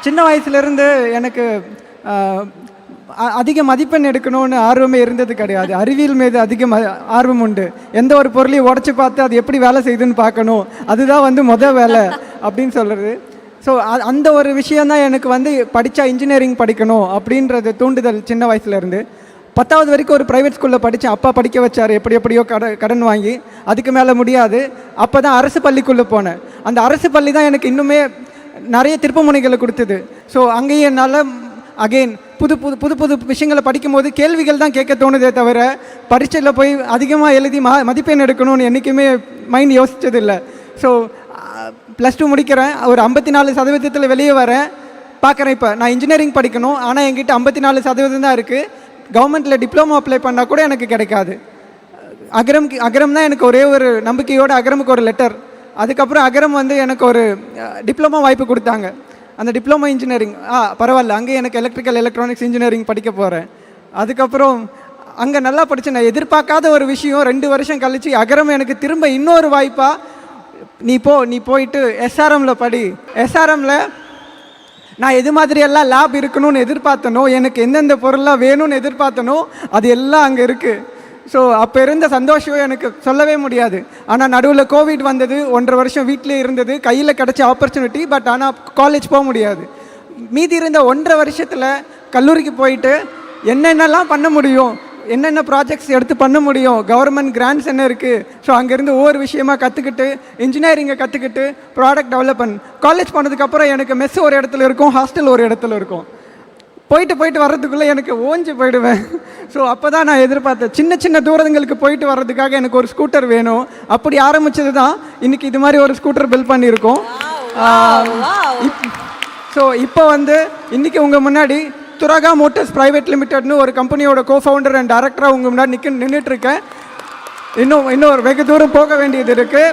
சின்ன வயசுலேருந்து எனக்கு அதிக மதிப்பெண் எடுக்கணும்னு ஆர்வமே இருந்தது கிடையாது. அறிவியல் மீது அதிக ஆர்வம் உண்டு. எந்த ஒரு பொருளையும் உடச்சி பார்த்து அது எப்படி வேலை செய்யுதுன்னு பார்க்கணும், அதுதான் வேலை அப்படின்னு சொல்கிறது. ஸோ அந்த ஒரு விஷயந்தான் எனக்கு படித்தா இன்ஜினியரிங் படிக்கணும் அப்படின்றது தூண்டுதல் சின்ன வயசுலேருந்து. 10வது வரைக்கும் ஒரு ப்ரைவேட் ஸ்கூலில் படித்தேன். அப்பா படிக்க வச்சார், எப்படியோ கடன் வாங்கி. அதுக்கு மேலே முடியாது. அப்போ தான் அரசு பள்ளிக்குள்ளே போனேன். அந்த அரசு பள்ளி தான் எனக்கு இன்னுமே நிறைய திருப்புமுனைகளை கொடுத்தது. ஸோ அங்கேயும் என்னால் அகெயின் புது புது புது புது விஷயங்களை படிக்கும்போது கேள்விகள் தான் கேட்க தோணுதே தவிர பரீட்சையில் போய் அதிகமாக எழுதி மதிப்பெண் எடுக்கணும்னு என்றைக்குமே மைண்ட் யோசித்ததில்லை. ஸோ +2 முடிக்கிறேன். ஒரு 54% வெளியே வரேன். பார்க்குறேன் இப்போ நான் இன்ஜினியரிங் படிக்கணும், ஆனால் என்கிட்ட 54% தான் இருக்குது. கவர்மெண்ட்டில் டிப்ளமோ அப்ளை பண்ணால் கூட எனக்கு கிடைக்காது. அகரம் தான் எனக்கு ஒரே ஒரு நம்பிக்கையோடு அகரமுக்கு ஒரு லெட்டர். அதுக்கப்புறம் அகரம் எனக்கு ஒரு டிப்ளமோ வாய்ப்பு கொடுத்தாங்க. அந்த டிப்ளமோ இன்ஜினியரிங் பரவாயில்ல, அங்கே எனக்கு எலக்ட்ரிக்கல் எலக்ட்ரானிக்ஸ் இன்ஜினியரிங் படிக்க போகிறேன். அதுக்கப்புறம் அங்கே நல்லா படித்தேன். நான் எதிர்பார்க்காத ஒரு விஷயம் 2 வருஷம் கழித்து அகரம் எனக்கு திரும்ப இன்னொரு வாய்ப்பாக நீ போயிட்டு எஸ்ஆர்எம்மில் படி. எஸ்ஆர்எம்மில் நான் எது மாதிரியெல்லாம் லேப் இருக்கணும்னு எதிர்பார்த்தனோ, எனக்கு எந்தெந்த பொருளாக வேணும்னு எதிர்பார்த்தனோ அது எல்லாம் அங்கே இருக்குது. ஸோ அப்போ இருந்த சந்தோஷம் எனக்கு சொல்லவே முடியாது. ஆனால் நடுவில் கோவிட் வந்தது. 1.5 வருஷம் வீட்டிலே இருந்தது. கையில் கிடச்ச ஆப்பர்ச்சுனிட்டி. பட் ஆனால் காலேஜ் போக முடியாது. மீதி இருந்த 1.5 வருஷத்தில் கல்லூரிக்கு போயிட்டு என்னென்னலாம் பண்ண முடியும், என்னென்ன ப்ராஜெக்ட்ஸ் எடுத்து பண்ண முடியும், கவர்மெண்ட் கிராண்ட்ஸ் என்ன இருக்குது, ஸோ அங்கேருந்து ஒவ்வொரு விஷயமாக கற்றுக்கிட்டு இன்ஜினியரிங்கை கற்றுக்கிட்டு ப்ராடக்ட் டெவலப்மெண்ட். காலேஜ் போனதுக்கப்புறம் எனக்கு மெஸ் ஒரு இடத்துல இருக்கும், ஹாஸ்டல் ஒரு இடத்துல இருக்கும். போயிட்டு வர்றதுக்குள்ளே எனக்கு ஓஞ்சி போயிடுவேன். ஸோ அப்போ தான் நான் எதிர்பார்த்தேன், சின்ன தூரங்களுக்கு போயிட்டு வர்றதுக்காக எனக்கு ஒரு ஸ்கூட்டர் வேணும். அப்படி ஆரம்பித்தது தான் இன்றைக்கி இது மாதிரி ஒரு ஸ்கூட்டர் பில்ட் பண்ணியிருக்கோம். ஸோ இப்போ இன்றைக்கி உங்கள் முன்னாடி துரகா மோட்டர்ஸ் பிரைவேட் லிமிடெட்னு ஒரு கம்பெனியோட கோஃபவுண்டர் அண்ட் டைரக்டராக உங்கள் முன்னாடி நின்றுட்டுருக்கேன். இன்னும் வெகு தூரம் போக வேண்டியது இருக்குது.